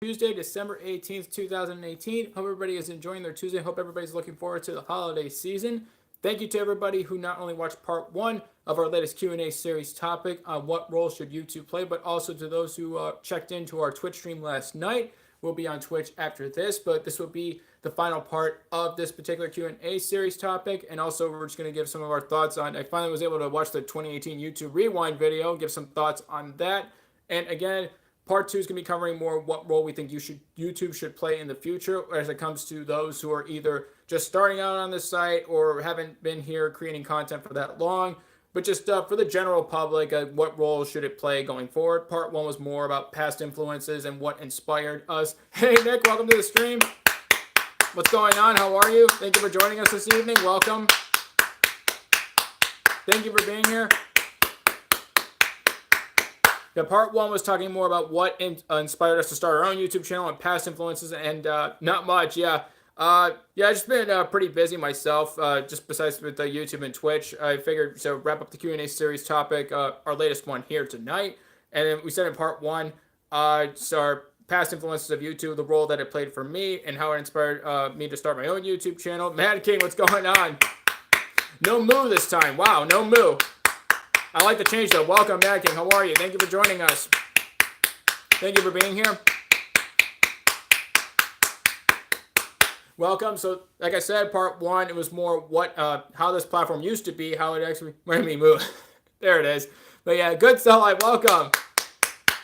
Tuesday, December 18th, 2018. Hope everybody is enjoying their Tuesday. Hope everybody's looking forward to the holiday season. Thank you to everybody who not only watched part one of our latest Q&A series topic on what role should YouTube play, but also to those who checked into our Twitch stream last night. We'll be on Twitch after this, but this will be the final part of this particular Q&A series topic. And also, we're just going to give some of our thoughts on, I finally was able to watch the 2018 YouTube Rewind video, give some thoughts on that. And again, Part 2 is going to be covering more what role we think YouTube should play in the future as it comes to those who are either just starting out on this site or haven't been here creating content for that long. But just for the general public, what role should it play going forward? Part 1 was more about past influences and what inspired us. Hey, Nick, welcome to the stream. What's going on? How are you? Thank you for joining us this evening. Welcome. Thank you for being here. Yeah, part 1 was talking more about what inspired us to start our own YouTube channel and past influences, and not much. Yeah, I've just been pretty busy myself. Just besides with YouTube and Twitch, I figured to wrap up the Q&A series topic, our latest one here tonight. And then we said in part 1, so our past influences of YouTube, the role that it played for me, and how it inspired me to start my own YouTube channel. Mad King, what's going on? No moo this time. Wow, no moo. I like the change though. Welcome, Mad King. How are you? Thank you for joining us. Thank you for being here. Welcome. So, like I said, part 1, it was more what, how this platform used to be, how it actually made me move. There it is. But yeah, good Starlight. Welcome.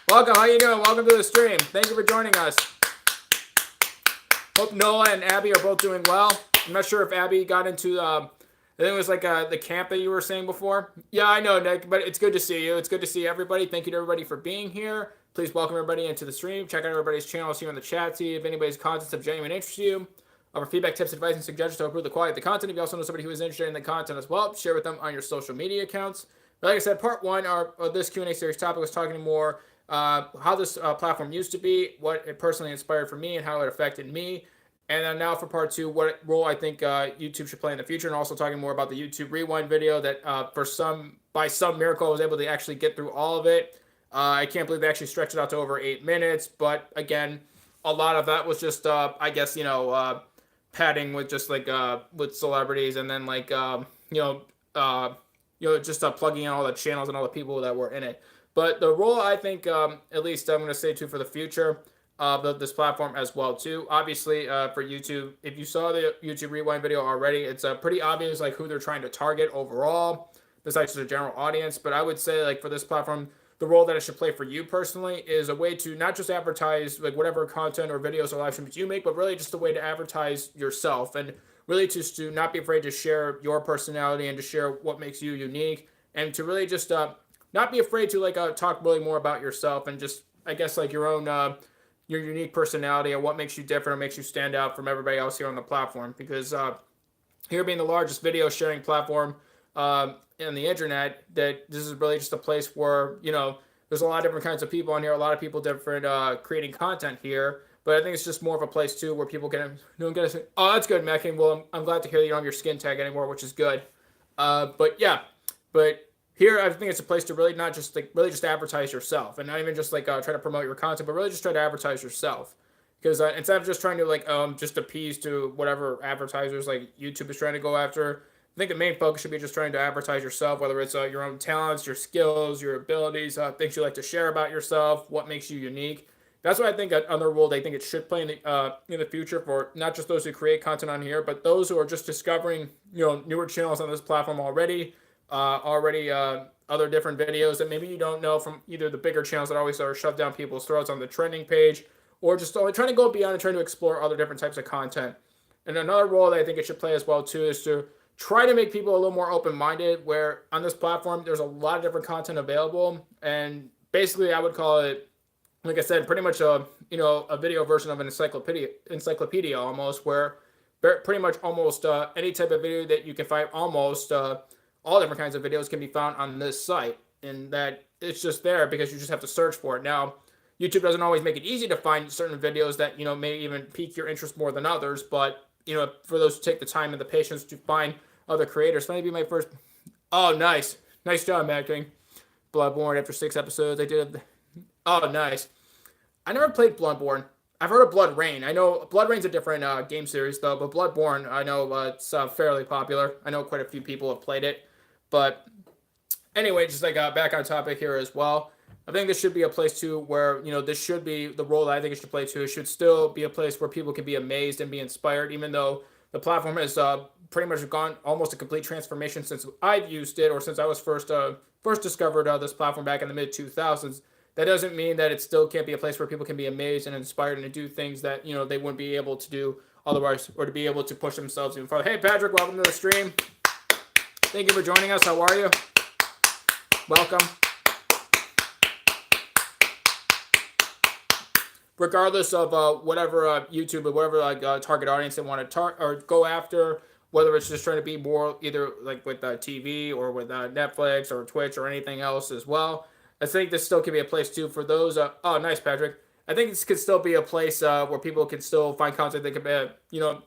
Welcome. How you doing? Welcome to the stream. Thank you for joining us. Hope Noah and Abby are both doing well. I'm not sure if Abby got into I think it was like the camp that you were saying before. Yeah, I know, Nick, but it's good to see you. It's good to see everybody. Thank you to everybody for being here. Please welcome everybody into the stream. Check out everybody's channels here in the chat. See if anybody's content's of genuine interest to you. Offer feedback, tips, advice, and suggestions to improve the quality of the content. If you also know somebody who is interested in the content as well, share with them on your social media accounts. But like I said, part 1 of this Q&A series topic was talking more how this platform used to be, what it personally inspired for me, and how it affected me. And then now for part 2, what role I think YouTube should play in the future, and also talking more about the YouTube Rewind video that by some miracle I was able to actually get through all of it. I can't believe they actually stretched it out to over 8 minutes, but again, a lot of that was just, I guess, padding with just like with celebrities, and then like just plugging in all the channels and all the people that were in it. But the role I think, at least I'm going to say too for the future of this platform as well too. Obviously, for YouTube, if you saw the YouTube Rewind video already, it's pretty obvious like who they're trying to target overall, besides just the general audience. But I would say like for this platform, the role that it should play for you personally is a way to not just advertise like whatever content or videos or live streams you make, but really just a way to advertise yourself, and really just to not be afraid to share your personality and to share what makes you unique, and to really just not be afraid to like talk really more about yourself, and just I guess like your own your unique personality and what makes you different and makes you stand out from everybody else here on the platform. Because here being the largest video sharing platform on the internet, that this is really just a place where, there's a lot of different kinds of people on here, a lot of people different creating content here. But I think it's just more of a place too where people can get oh, that's good, Mackin. Well, I'm glad to hear that you don't have your skin tag anymore, which is good. But here, I think it's a place to really not just really just advertise yourself, and not even just try to promote your content, but really just try to advertise yourself. Because instead of just trying to just appease to whatever advertisers like YouTube is trying to go after, I think the main focus should be just trying to advertise yourself, whether it's your own talents, your skills, your abilities, things you like to share about yourself, what makes you unique. That's what I think another role they think it should play in the future for not just those who create content on here, but those who are just discovering newer channels on this platform already. Other different videos that maybe you don't know from either the bigger channels that always are shoved down people's throats on the trending page, or just only trying to go beyond and trying to explore other different types of content. And another role that I think it should play as well too is to try to make people a little more open-minded, where on this platform there's a lot of different content available, and basically I would call it, like I said, pretty much a video version of an encyclopedia almost, where pretty much almost any type of video that you can find, almost all different kinds of videos can be found on this site, and that it's just there because you just have to search for it. Now, YouTube doesn't always make it easy to find certain videos that may even pique your interest more than others, but for those who take the time and the patience to find other creators. Maybe my first. Oh, nice job, Mad King. Bloodborne after 6 episodes. I did. Oh, nice. I never played Bloodborne. I've heard of Blood Rain. I know Blood Rain's a different game series though, but Bloodborne, I know it's fairly popular. I know quite a few people have played it, but anyway, just like back on topic here as well. I think this should be a place too where this should be the role that I think it should play too. It should still be a place where people can be amazed and be inspired, even though the platform has pretty much gone almost a complete transformation since I've used it or since I was first discovered this platform back in the mid 2000s. That doesn't mean that it still can't be a place where people can be amazed and inspired and to do things that they wouldn't be able to do otherwise, or to be able to push themselves even farther. Hey Patrick, welcome to the stream. Thank you for joining us. How are you? Welcome. Regardless of whatever YouTube or whatever target audience they want to or go after, whether it's just trying to be more either like with TV or with Netflix or Twitch or anything else as well. I think this still could be a place too for those. Oh, nice, Patrick. I think this could still be a place where people can still find content. They could be,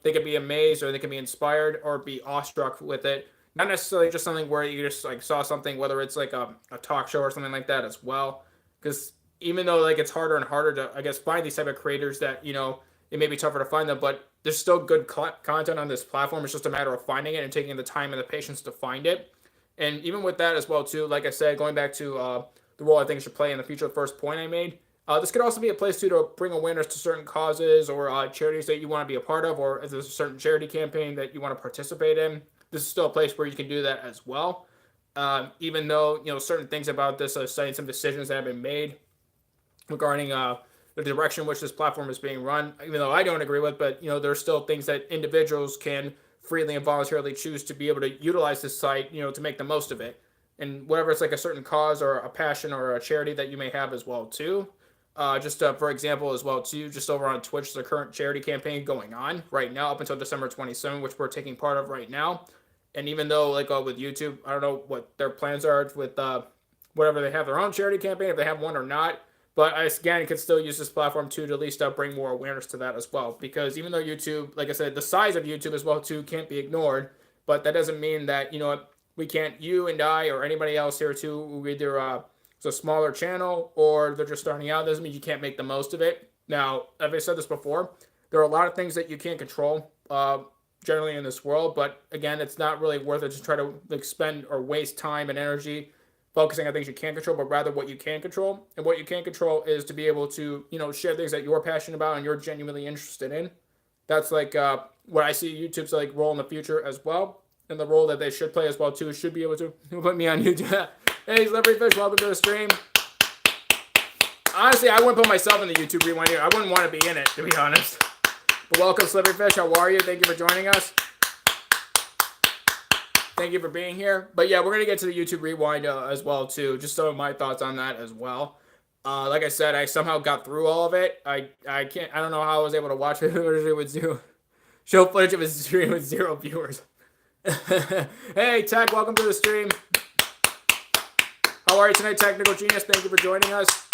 they could be amazed or they can be inspired or be awestruck with it. Not necessarily just something where you just like saw something, whether it's like a talk show or something like that as well. Because even though like it's harder and harder to, I guess, find these type of creators that it may be tougher to find them, but there's still good content on this platform. It's just a matter of finding it and taking the time and the patience to find it. And even with that as well too, like I said, going back to the role I think it should play in the future, the first point I made. This could also be a place too to bring awareness to certain causes or charities that you want to be a part of, or if there's a certain charity campaign that you want to participate in. This is still a place where you can do that as well. Even though certain things about this are citing some decisions that have been made regarding the direction in which this platform is being run, even though I don't agree with, but there are still things that individuals can freely and voluntarily choose to be able to utilize this site, to make the most of it. And whatever it's like a certain cause or a passion or a charity that you may have as well too. Just for example as well too, just over on Twitch, there's a current charity campaign going on right now up until December 27, which we're taking part of right now. And even though like with YouTube, I don't know what their plans are with whatever they have their own charity campaign, if they have one or not. But I again could still use this platform too to at least bring more awareness to that as well. Because even though YouTube, like I said, the size of YouTube as well too can't be ignored. But that doesn't mean that we can't, you and I or anybody else here too, who either it's a smaller channel or they're just starting out, doesn't mean you can't make the most of it. Now, as I said this before, there are a lot of things that you can't control generally in this world, but again, it's not really worth it to try to spend or waste time and energy focusing on things you can't control, but rather what you can control. And what you can control is to be able to, share things that you're passionate about and you're genuinely interested in. That's like what I see YouTube's like role in the future as well. And the role that they should play as well too should be able to put me on YouTube. Hey, Slippery Fish, welcome to the stream. Honestly, I wouldn't put myself in the YouTube rewind here. I wouldn't want to be in it, to be honest. But welcome, Slippery Fish. How are you? Thank you for joining us. Thank you for being here. But yeah, we're going to get to the YouTube rewind as well too. Just some of my thoughts on that as well. Like I said, I somehow got through all of it. I don't know how I was able to watch it with show footage of a stream with 0 viewers. Hey, Tech, welcome to the stream. How are you tonight, Technical Genius? Thank you for joining us.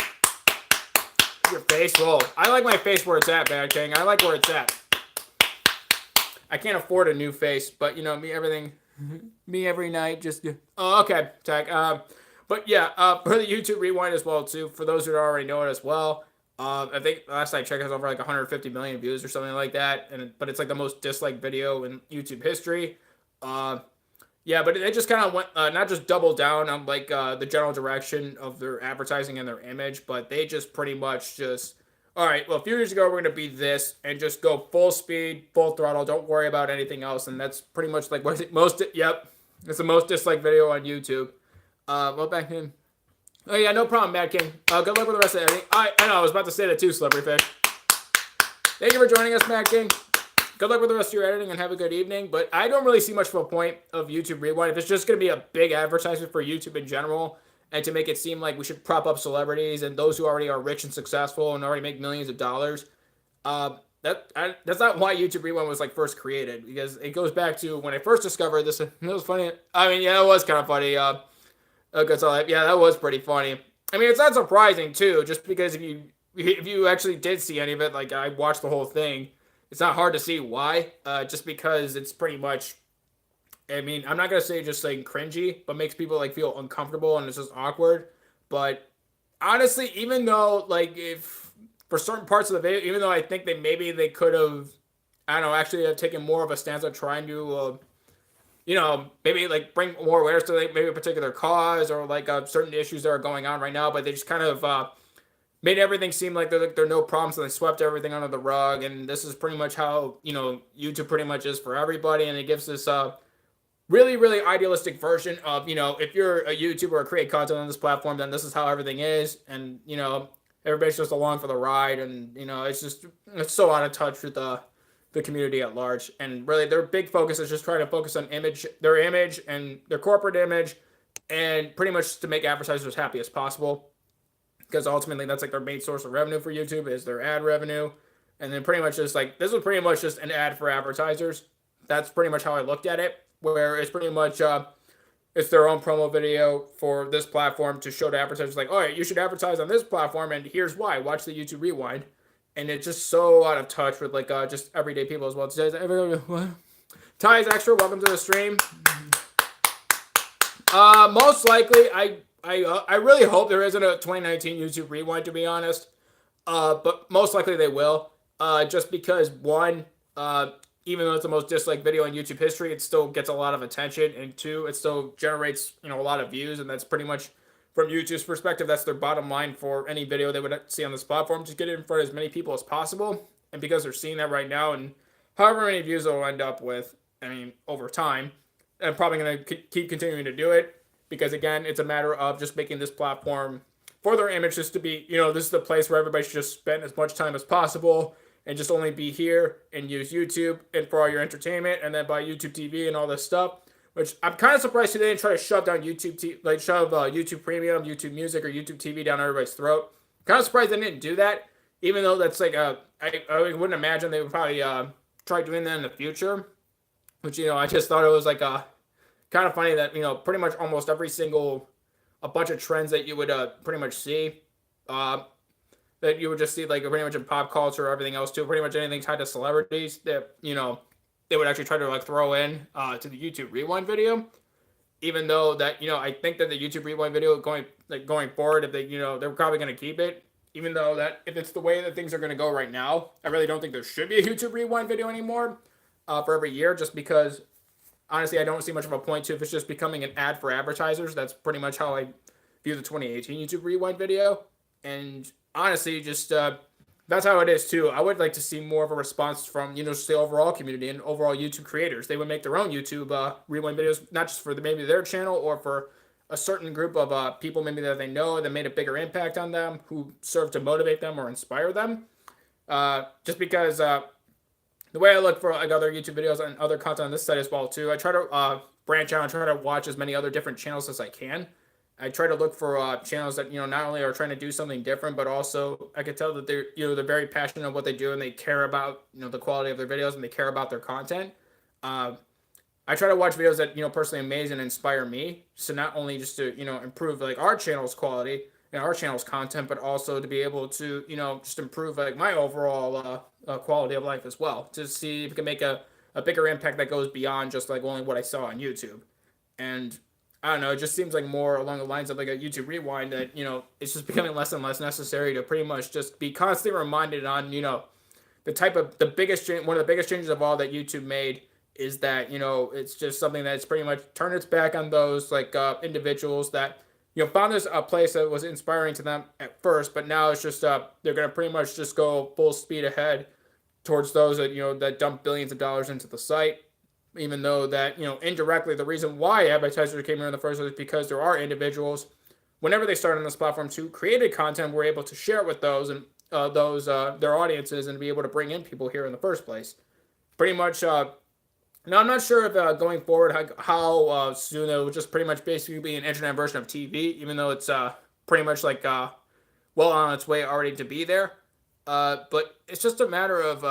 Your face roll. I like my face where it's at, Bad King. I like where it's at. I can't afford a new face, but me every night. Just oh, okay, Tech. But yeah, for the YouTube rewind as well too. For those who already know it as well. I think last I checked, it was over like 150 million views or something like that. But it's like the most disliked video in YouTube history. Yeah, but it just kind of went, not just doubled down on like the general direction of their advertising and their image, but they just pretty much just, all right, well, a few years ago, we're going to be this and just go full speed, full throttle. Don't worry about anything else. And that's pretty much like, what is it? Yep. It's the most disliked video on YouTube. Well, back in. Oh, yeah, no problem, Mad King. Good luck with the rest of it. I know, I was about to say that too, Slippery Fish. Thank you for joining us, Mad King. Good luck with the rest of your editing and have a good evening. But I don't really see much of a point of YouTube Rewind. If it's just going to be a big advertisement for YouTube in general and to make it seem like we should prop up celebrities and those who already are rich and successful and already make millions of dollars, that's not why YouTube Rewind was like first created, because it goes back to when I first discovered this. It was funny. I mean, yeah, it was kind of funny. Yeah, that was pretty funny. I mean, it's not surprising too, just because if you actually did see any of it, like I watched the whole thing. It's not hard to see why, just because it's pretty much, I mean, I'm not going to say just like cringy, but makes people like feel uncomfortable and it's just awkward. But honestly, even though like if for certain parts of the video, even though I think they could have, I don't know, actually have taken more of a stance on trying to, maybe like bring more awareness to like maybe a particular cause or like certain issues that are going on right now, but they just kind of made everything seem like there are no problems, and they swept everything under the rug. And this is pretty much how YouTube pretty much is for everybody, and it gives this really, really idealistic version of, if you're a YouTuber or create content on this platform, then this is how everything is. And, everybody's just along for the ride. And, it's so out of touch with the community at large. And really, their big focus is just trying to focus on their image and their corporate image, and pretty much to make advertisers as happy as possible. Because ultimately, that's like their main source of revenue for YouTube is their ad revenue. And then pretty much just like, this was pretty much just an ad for advertisers. That's pretty much how I looked at it, where it's pretty much it's their own promo video for this platform to show to advertisers like, all right, you should advertise on this platform, and here's why. Watch the YouTube Rewind. And it's just so out of touch with like just everyday people as well. Ty's Extra, welcome to the stream. Most likely, I really hope there isn't a 2019 YouTube Rewind, to be honest. But most likely they will. Just because one, even though it's the most disliked video in YouTube history, it still gets a lot of attention, and two, it still generates a lot of views, and that's pretty much, from YouTube's perspective, that's their bottom line for any video they would see on this platform. Just get it in front of as many people as possible, and because they're seeing that right now, and however many views they'll end up with, over time, I'm probably going to keep continuing to do it, because again, it's a matter of just making this platform for their image just to be, this is the place where everybody should just spend as much time as possible and just only be here and use YouTube and for all your entertainment, and then buy YouTube TV and all this stuff. Which I'm kind of surprised they didn't try to shove down YouTube Premium, YouTube Music, or YouTube TV down everybody's throat. Kind of surprised they didn't do that, even though that's like I wouldn't imagine they would probably try doing that in the future. Which I just thought it was like kind of funny that pretty much almost every single a bunch of trends that you would pretty much see. That you would just see like pretty much in pop culture or everything else too, pretty much anything tied to celebrities that they would actually try to like throw in to the YouTube Rewind video. Even though that I think that the YouTube Rewind video going forward, if they they're probably going to keep it. Even though that if it's the way that things are going to go right now, I really don't think there should be a YouTube Rewind video anymore for every year, just because honestly I don't see much of a point to if it's just becoming an ad for advertisers. That's pretty much how I view the 2018 YouTube Rewind video. And honestly, just that's how it is too. I would like to see more of a response from just the overall community and overall YouTube creators. They would make their own YouTube Rewind videos, not just for maybe their channel or for a certain group of people maybe that they know that made a bigger impact on them, who serve to motivate them or inspire them. Just because the way I look for like other YouTube videos and other content on this site as well too, I try to branch out and try to watch as many other different channels as I can. I try to look for channels that not only are trying to do something different, but also I can tell that they're they're very passionate about what they do, and they care about the quality of their videos, and they care about their content. I try to watch videos that personally amaze and inspire me. So not only just to improve like our channel's quality and our channel's content, but also to be able to just improve like my overall quality of life as well. To see if we can make a bigger impact that goes beyond just like only what I saw on YouTube. And I don't know, it just seems like more along the lines of like a YouTube Rewind that, it's just becoming less and less necessary to pretty much just be constantly reminded on, one of the biggest changes of all that YouTube made is that, it's just something that's pretty much turned its back on those like individuals that, found this a place that was inspiring to them at first, but now it's just, they're going to pretty much just go full speed ahead towards those that, that dump billions of dollars into the site. Even though that, indirectly, the reason why advertisers came here in the first place is because there are individuals, whenever they start on this platform, who created content, were able to share it with those and their audiences and be able to bring in people here in the first place. Pretty much, now I'm not sure if going forward how soon it will just pretty much basically be an internet version of TV, even though it's pretty much like well on its way already to be there. But it's just a matter of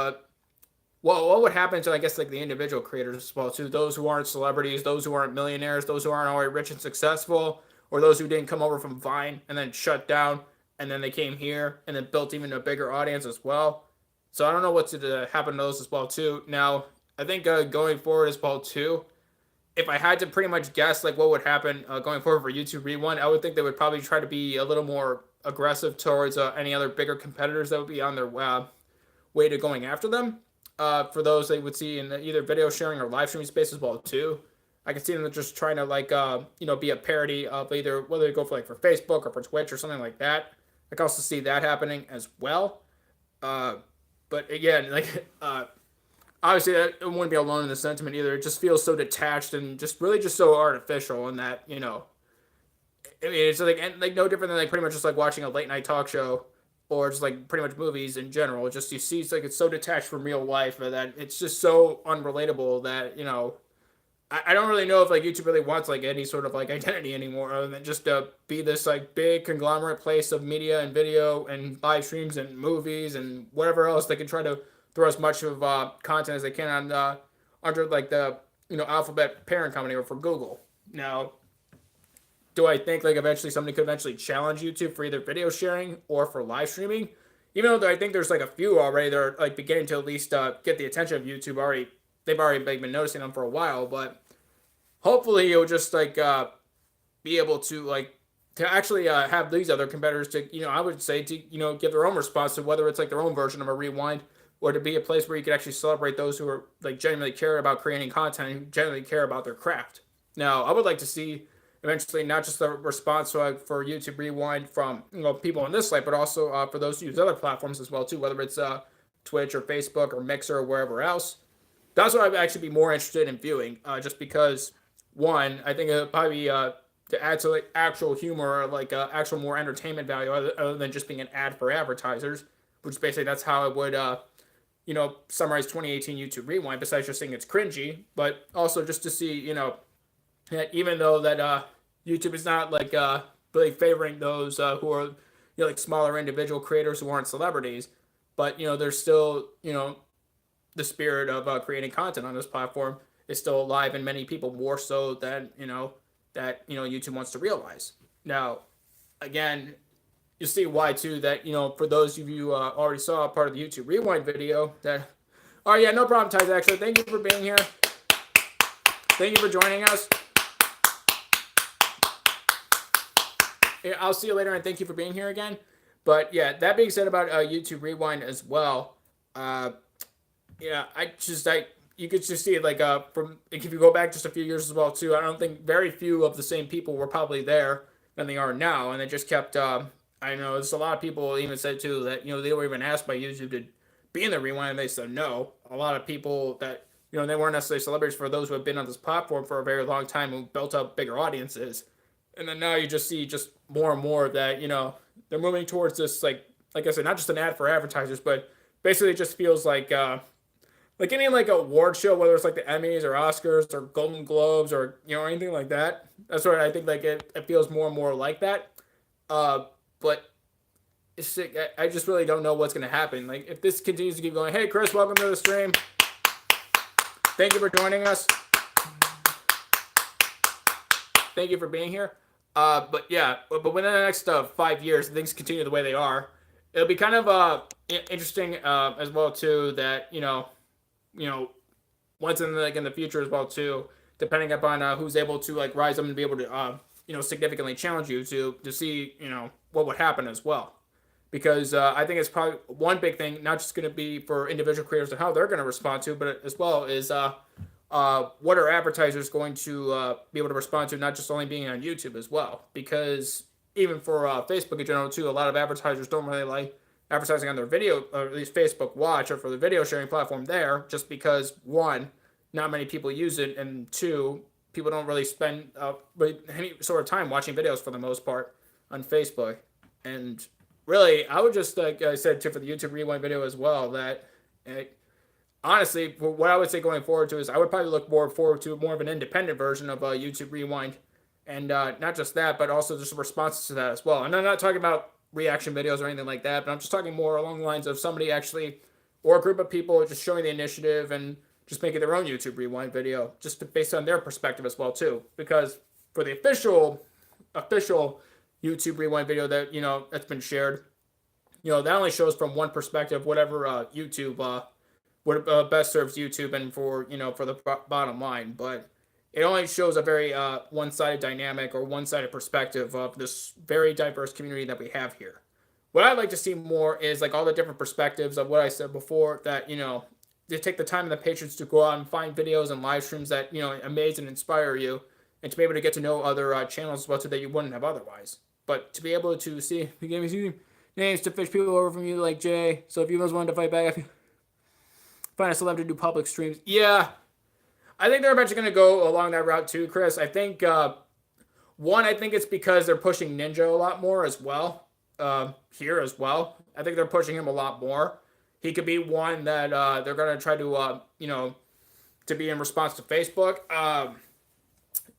what would happen to, I guess, like the individual creators as well, to those who aren't celebrities, those who aren't millionaires, those who aren't already rich and successful, or those who didn't come over from Vine and then shut down, and then they came here and then built even a bigger audience as well. So I don't know what's to happen to those as well too. Now, I think going forward as well too, if I had to pretty much guess like what would happen going forward for YouTube Rewind, I would think they would probably try to be a little more aggressive towards any other bigger competitors that would be on their way to going after them. For those they would see in either video sharing or live streaming space as well too. I can see them just trying to be a parody of either whether they go for for Facebook or for Twitch or something like that. I can also see that happening as well. But again, obviously that it wouldn't be alone in the sentiment either. It just feels so detached and just really just so artificial, and that I mean, it's no different than pretty much just watching a late night talk show or just pretty much movies in general. Just you see it's so detached from real life that it's just so unrelatable that I don't really know if YouTube really wants any sort of identity anymore other than just to be this big conglomerate place of media and video and live streams and movies and whatever else they can try to throw as much of content as they can on under the Alphabet parent company or for Google. Now, do I think eventually somebody could eventually challenge YouTube for either video sharing or for live streaming? Even though I think there's a few already that are beginning to at least get the attention of YouTube already. They've already been noticing them for a while, but hopefully you'll just be able to actually have these other competitors to I would say to give their own response to whether it's their own version of a rewind, or to be a place where you could actually celebrate those who are genuinely care about creating content and genuinely care about their craft. Now, I would like to see eventually not just the response for YouTube Rewind from people on this site, but also for those who use other platforms as well too, whether it's Twitch or Facebook or Mixer or wherever else. That's what I'd actually be more interested in viewing, just because one, I think it would probably be to add to actual humor or actual more entertainment value other than just being an ad for advertisers, which basically that's how I would summarize 2018 YouTube Rewind, besides just saying it's cringy, but also just to see, that even though that YouTube is not really favoring those who are smaller individual creators who aren't celebrities, but there's still the spirit of creating content on this platform is still alive in many people, more so than YouTube wants to realize. Now, again, you see why too that for those of you already saw part of the YouTube Rewind video that. Oh yeah, no problem, Ty's. Actually, thank you for being here. Thank you for joining us. Yeah, I'll see you later, and thank you for being here again. But yeah, that being said about YouTube Rewind as well, yeah, you could just see it from if you go back just a few years as well too. I don't think very few of the same people were probably there than they are now, and they just kept. I know there's a lot of people even said too that they were even asked by YouTube to be in the Rewind, and they said no. A lot of people that they weren't necessarily celebrities, for those who have been on this platform for a very long time who built up bigger audiences. And then now you just see just more and more that, they're moving towards this, like I said, not just an ad for advertisers, but basically it just feels like any award show, whether it's the Emmys or Oscars or Golden Globes or, anything like that. That's what I think it feels more and more like that. But it's I just really don't know what's going to happen. If this continues to keep going, hey, Chris, welcome to the stream. Thank you for joining us. Thank you for being here. But yeah, but within the next 5 years, things continue the way they are. It'll be kind of interesting as well too that once in the future as well too, depending upon who's able to rise up and be able to significantly challenge you to see what would happen as well. Because I think it's probably one big thing, not just going to be for individual creators and how they're going to respond to, but as well is what are advertisers going to be able to respond to, not just only being on YouTube as well. Because even for Facebook in general too, a lot of advertisers don't really like advertising on their video, or at least Facebook Watch, or for the video sharing platform there, just because one, not many people use it, and two, people don't really spend any sort of time watching videos for the most part on Facebook. And really, I would just, like I said too, for the YouTube Rewind video as well, that honestly, what I would say going forward to is I would probably look more forward to more of an independent version of YouTube Rewind. And not just that, but also just responses to that as well. And I'm not talking about reaction videos or anything like that, but I'm just talking more along the lines of somebody actually, or a group of people just showing the initiative and just making their own YouTube Rewind video, just based on their perspective as well too. Because for the official YouTube Rewind video that that's been shared, that only shows from one perspective, whatever YouTube what best serves YouTube and for for the bottom line. But it only shows a very one-sided dynamic or one-sided perspective of this very diverse community that we have here. what I'd like to see more is like all the different perspectives of what I said before, that, they take the time and the patience to go out and find videos and live streams that, amaze and inspire you, and to be able to get to know other channels as well too that you wouldn't have otherwise. But to be able to see the gaming names to fish people over from you like Jay. So if you guys wanted to fight back, find a celebrity to do public streams. Yeah, I think they're eventually going to go along that route too, Chris. I think one, I think it's because they're pushing Ninja a lot more as well. Here as well, I think they're pushing him a lot more. He could be one that they're going to try to to be in response to Facebook.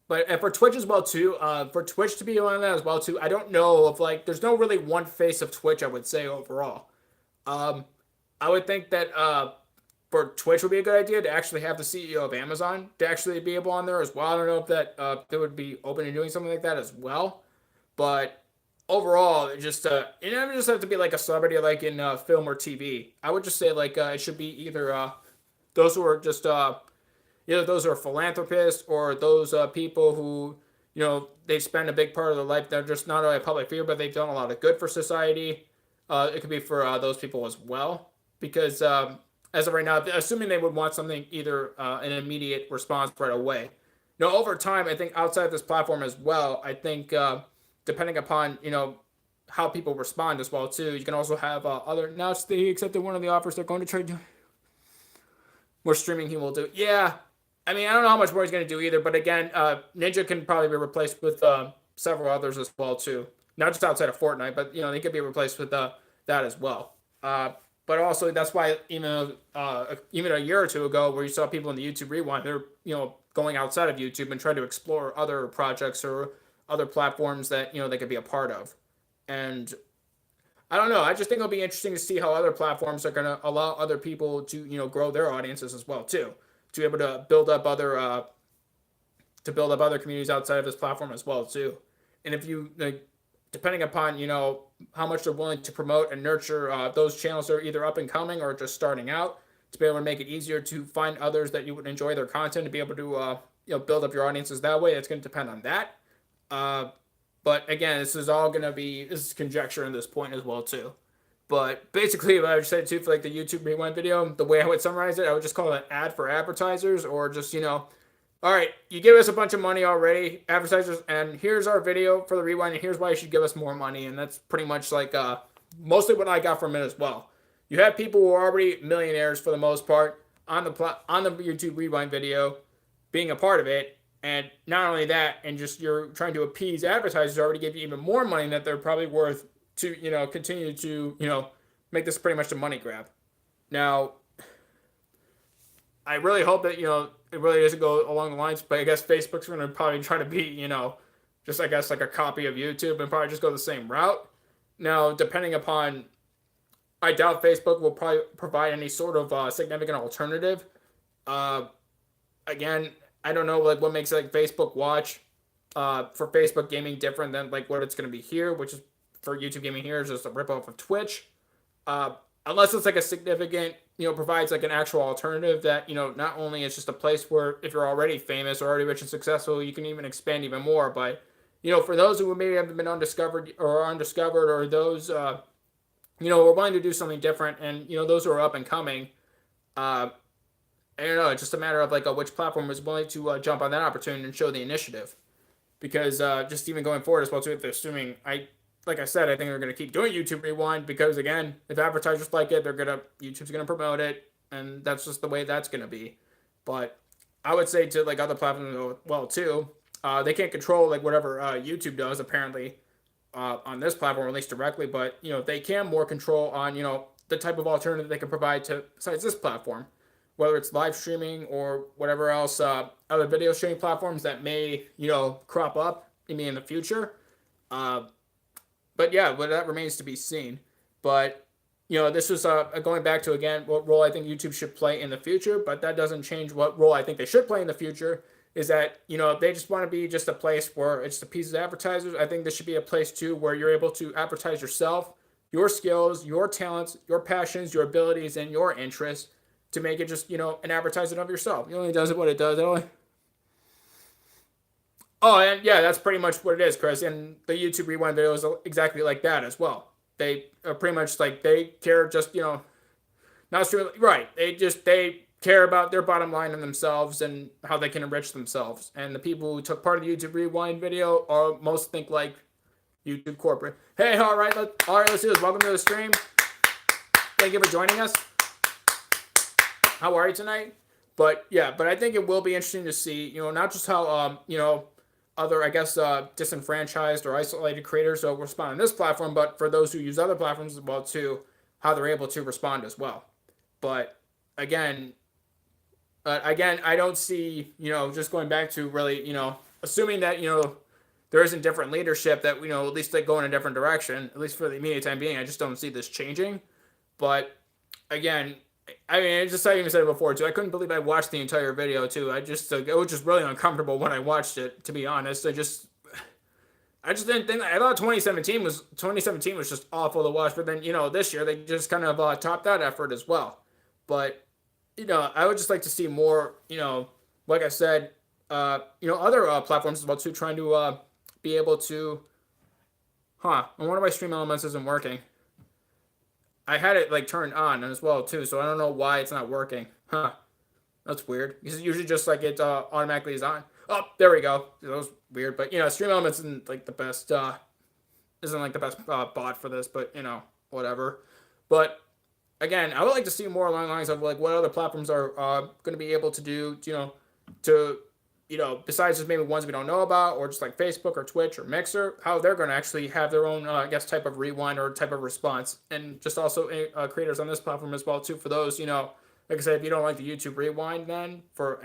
But for Twitch as well too, for Twitch to be on that as well too, I don't know if like there's no really one face of Twitch, I would say overall. I would think that for Twitch would be a good idea to actually have the CEO of Amazon to actually be able on there as well. I don't know if that they would be open to doing something like that as well, but overall, it just it doesn't just have to be like a celebrity like in film or TV. I would just say like it should be either those who are just either those who are philanthropists or those people who they spend a big part of their life. They're just not only a public figure, but they've done a lot of good for society. It could be for those people as well, because as of right now, assuming they would want something either an immediate response right away. Over time, I think outside of this platform as well, I think depending upon how people respond as well too, you can also have other. Now they accepted one of the offers. They're going to try to do more streaming. He will do. Yeah, I mean, I don't know how much more he's going to do either. But again, Ninja can probably be replaced with several others as well too. Not just outside of Fortnite, but they could be replaced with that as well. But also that's why even a year or two ago, where you saw people in the YouTube Rewind, they're going outside of YouTube and trying to explore other projects or other platforms that they could be a part of. And I don't know. I just think it'll be interesting to see how other platforms are going to allow other people to grow their audiences as well too, to be able to build up other communities outside of this platform as well too. And if you depending upon how much they're willing to promote and nurture those channels that are either up and coming or just starting out, to be able to make it easier to find others that you would enjoy their content, to be able to build up your audiences that way. It's going to depend on that. But again, this is conjecture at this point as well too. But basically, what I would say too for like the YouTube Rewind video, the way I would summarize it, I would just call it an ad for advertisers, or just all right, you give us a bunch of money already, advertisers, and here's our video for the Rewind, and here's why you should give us more money. And that's pretty much like mostly what I got from it as well. You have people who are already millionaires for the most part on the YouTube Rewind video, being a part of it, and not only that, and just you're trying to appease advertisers who already give you even more money that they're probably worth to continue to make this pretty much a money grab. Now, I really hope that it really doesn't go along the lines, but I guess Facebook's going to probably try to be just I guess like a copy of YouTube and probably just go the same route. Now, depending upon, I doubt Facebook will probably provide any sort of significant alternative. Again, I don't know like what makes like Facebook Watch for Facebook Gaming different than like what it's going to be here, which is for YouTube Gaming here is just a ripoff of Twitch. Unless it's like a significant, provides like an actual alternative that, not only it's just a place where if you're already famous or already rich and successful, you can even expand even more. But, for those who maybe haven't been undiscovered, or those, who are wanting to do something different, and, those who are up and coming, I don't know, it's just a matter of like which platform is willing to jump on that opportunity and show the initiative. Because just even going forward as well too, if they're assuming, like I said, I think they're going to keep doing YouTube Rewind because, again, if advertisers like it, YouTube's going to promote it, and that's just the way that's going to be. But I would say to like other platforms, well, too, they can't control like whatever YouTube does apparently on this platform, at least directly. But they can more control on the type of alternative they can provide to besides this platform, whether it's live streaming or whatever else other video streaming platforms that may crop up in the future. But yeah, that remains to be seen. But, this was going back to, again, what role I think YouTube should play in the future. But that doesn't change what role I think they should play in the future. Is that, if they just want to be just a place where it's the pieces of advertisers, I think this should be a place, too, where you're able to advertise yourself, your skills, your talents, your passions, your abilities, and your interests to make it just, an advertisement of yourself. It only does what it does. Oh, and yeah, that's pretty much what it is, Chris. And the YouTube Rewind video is exactly like that as well. they are pretty much like they care just not streaming right. They care about their bottom line and themselves and how they can enrich themselves. And the people who took part of the YouTube Rewind video are most think like YouTube corporate. Hey, all right, let's do this. Welcome to the stream. Thank you for joining us. How are you tonight? But yeah, but I think it will be interesting to see, not just how other, I guess, disenfranchised or isolated creators will respond on this platform, but for those who use other platforms as well too, how they're able to respond as well. But again, I don't see, just going back to really, assuming that, there isn't different leadership that, at least they go in a different direction, at least for the immediate time being. I just don't see this changing. But again, I mean, I even said it before too. I couldn't believe I watched the entire video too. It was just really uncomfortable when I watched it, to be honest. I just didn't think. I thought 2017 was just awful to watch. But then this year they just kind of topped that effort as well. But I would just like to see more. Like I said, other platforms as well too, trying to be able to. I wonder why Stream Elements isn't working. I had it like turned on as well too, so I don't know why it's not working. That's weird. Because usually just like it automatically is on. Oh, there we go. That was weird, but Stream Elements isn't like the best. Bot for this, but whatever. But again, I would like to see more along the lines of like what other platforms are going to be able to do. Besides just maybe ones we don't know about, or just like Facebook or Twitch or Mixer, how they're going to actually have their own, type of rewind or type of response. And just also creators on this platform as well, too, for those, like I said, if you don't like the YouTube Rewind, and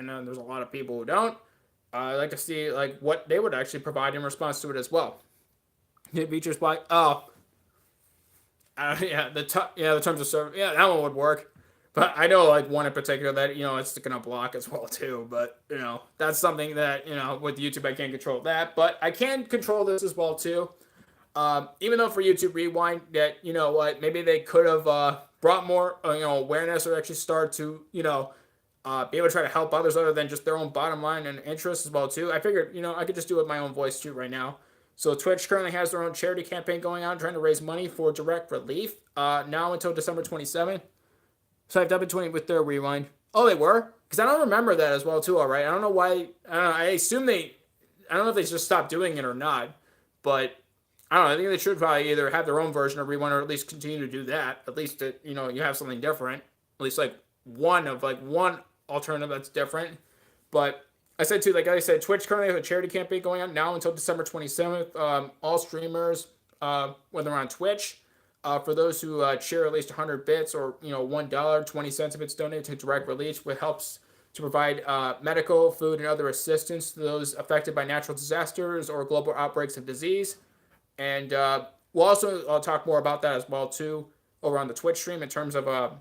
then there's a lot of people who don't, I'd like to see, like, what they would actually provide in response to it as well. It features like, the terms of service, that one would work. But I know like one in particular that it's going to block as well too. But that's something that with YouTube I can't control that. But I can control this as well too. Even though for YouTube Rewind that maybe they could have brought more awareness or actually start to be able to try to help others other than just their own bottom line and interests as well too. I figured I could just do it with my own voice too right now. So Twitch currently has their own charity campaign going on, trying to raise money for direct relief. Now until December 27th. So I've done between with their rewind. Oh, they were? Because I don't remember that as well, too, all right? I don't know why. I assume I don't know if they just stopped doing it or not. But I don't know. I think they should probably either have their own version of rewind or at least continue to do that. At least, you have something different. At least, one alternative that's different. But I said, too, like I said, Twitch currently has a charity campaign going on now until December 27th. All streamers, when they're on Twitch, for those who share at least 100 bits or $1, 20 cents if it's donated to direct relief, which helps to provide medical, food, and other assistance to those affected by natural disasters or global outbreaks of disease. And we'll also talk more about that as well too over on the Twitch stream in terms of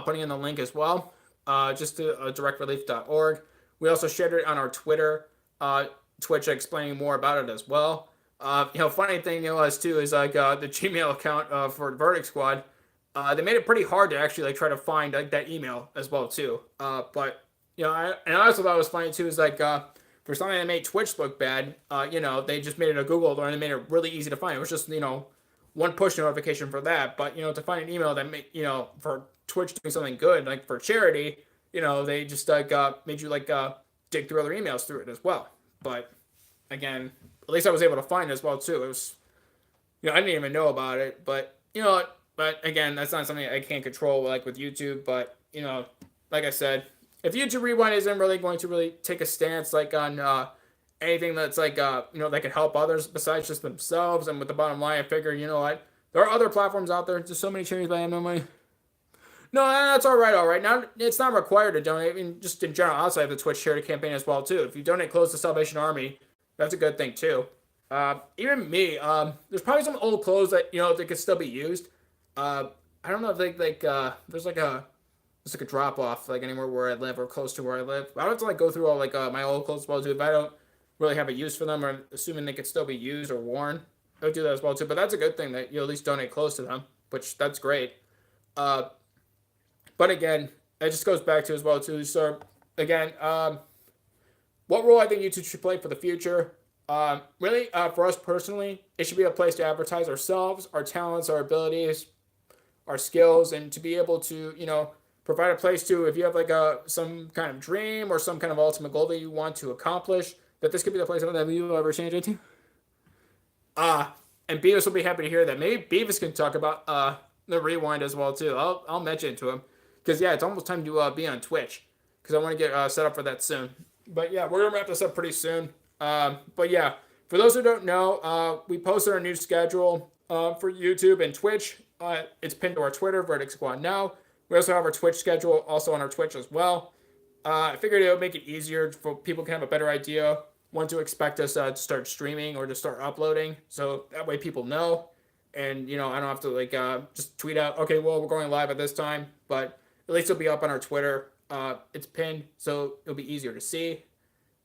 putting in the link as well, just to directrelief.org. We also shared it on our Twitter, Twitch, explaining more about it as well. Funny thing is too is like the Gmail account for Verdict Squad. They made it pretty hard to actually try to find that email as well too. But I also thought it was funny too is for something that made Twitch look bad, they just made it a Google alert and they made it really easy to find. It was just one push notification for that. But to find an email that made for Twitch doing something good like for charity, they just made you dig through other emails through it as well. But again, at least I was able to find it as well too. It was, I didn't even know about it, but but again, that's not something I can't control with YouTube. But like I said, if YouTube Rewind isn't really going to really take a stance on anything that's that can help others besides just themselves, and with the bottom line, I figure there are other platforms out there. There's so many charities, but I have no money. No, that's all right. Now it's not required to donate. I mean, just in general, outside of the Twitch charity campaign as well too. If you donate clothes to Salvation Army, that's a good thing too. Even me, there's probably some old clothes that that could still be used. I don't know if there's a drop off anywhere where I live or close to where I live. I don't have to go through all my old clothes as well too. If I don't really have a use for them, or assuming they could still be used or worn, I would do that as well too. But that's a good thing that you at least donate close to them, which that's great. But again, it just goes back to as well too. So again, what role I think YouTube should play for the future. Really, for us personally, it should be a place to advertise ourselves, our talents, our abilities, our skills, and to be able to, provide a place to, if you have like some kind of dream or some kind of ultimate goal that you want to accomplish, that this could be the place that you will ever change into. And Beavis will be happy to hear that. Maybe Beavis can talk about the rewind as well too. I'll mention it to him because yeah, it's almost time to be on Twitch because I want to get set up for that soon. But yeah, we're gonna wrap this up pretty soon. But yeah, for those who don't know, we posted our new schedule for YouTube and Twitch. It's pinned to our Twitter, VerdictSquadNow. We also have our Twitch schedule also on our Twitch as well. I figured it would make it easier for people to have a better idea when to expect us to start streaming or to start uploading. So that way people know. And, I don't have to like just tweet out, okay, well, we're going live at this time. But at least it'll be up on our Twitter. It's pinned, so it'll be easier to see.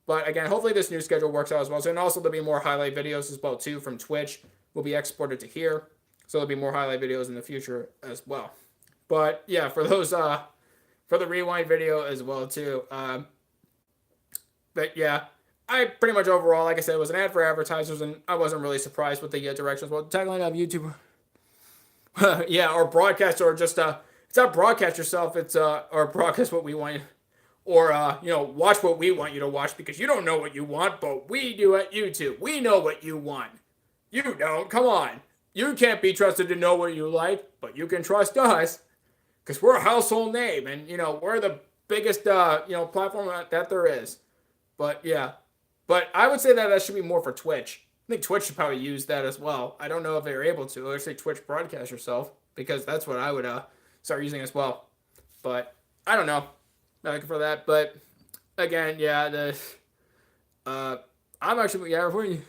But again, hopefully this new schedule works out as well. So, and also there'll be more highlight videos as well too from Twitch. Will be exported to here. So there'll be more highlight videos in the future as well. But yeah, for those for the rewind video as well too. But yeah, I pretty much overall, like I said, it was an ad for advertisers, and I wasn't really surprised with the directions. Well, tagline of YouTube, yeah, or broadcast, or just it's not broadcast yourself. It's or broadcast what we want you, or watch what we want you to watch because you don't know what you want, but we do at YouTube. We know what you want. You don't. Come on, you can't be trusted to know what you like, but you can trust us because we're a household name, and we're the biggest platform that there is. But yeah. But I would say that should be more for Twitch. I think Twitch should probably use that as well. I don't know if they're able to. Or say Twitch broadcast yourself because that's what I would start using as well. But I don't know. Not looking for that. But again, yeah, I'm actually for you.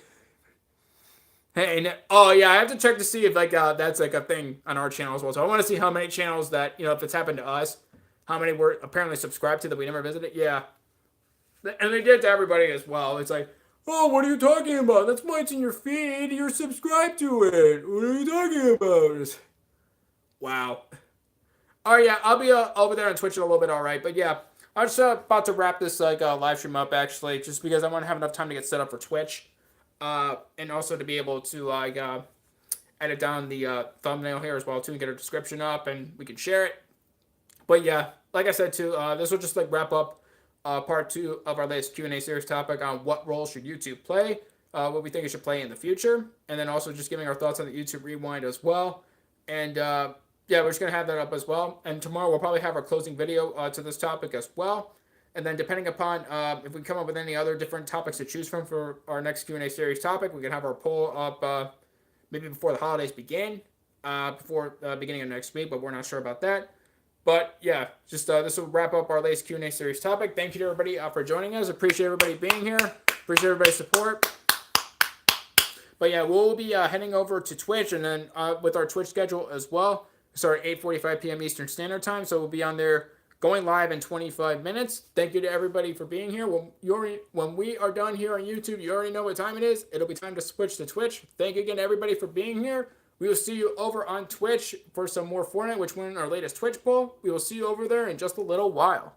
Hey, oh yeah, I have to check to see if like that's like a thing on our channel as well. So I want to see how many channels that if it's happened to us, how many were apparently subscribed to that we never visited. Yeah. And they did to everybody as well. It's like, oh, what are you talking about? That's why it's in your feed. You're subscribed to it. What are you talking about? Wow. All right, yeah, I'll be over there on Twitch in a little bit, all right. But yeah, I'm just about to wrap this live stream up, actually, just because I want to have enough time to get set up for Twitch. And also to be able to edit down the thumbnail here as well, too, and get a description up, and we can share it. But yeah, like I said, too, this will just wrap up part 2 of our latest Q&A series topic on what role should YouTube play, what we think it should play in the future, and then also just giving our thoughts on the YouTube Rewind as well. And yeah, we're just going to have that up as well. And tomorrow we'll probably have our closing video to this topic as well. And then depending upon if we come up with any other different topics to choose from for our next Q&A series topic, we can have our poll up maybe before the holidays begin, before the beginning of next week, but we're not sure about that. But yeah, just this will wrap up our latest Q&A series topic. Thank you to everybody for joining us. Appreciate everybody being here. Appreciate everybody's support. But yeah, we'll be heading over to Twitch, and then with our Twitch schedule as well. Start at 8:45 p.m. Eastern Standard Time, so we'll be on there going live in 25 minutes. Thank you to everybody for being here. When we are done here on YouTube, you already know what time it is. It'll be time to switch to Twitch. Thank you again to everybody for being here. We will see you over on Twitch for some more Fortnite, which won our latest Twitch poll. We will see you over there in just a little while.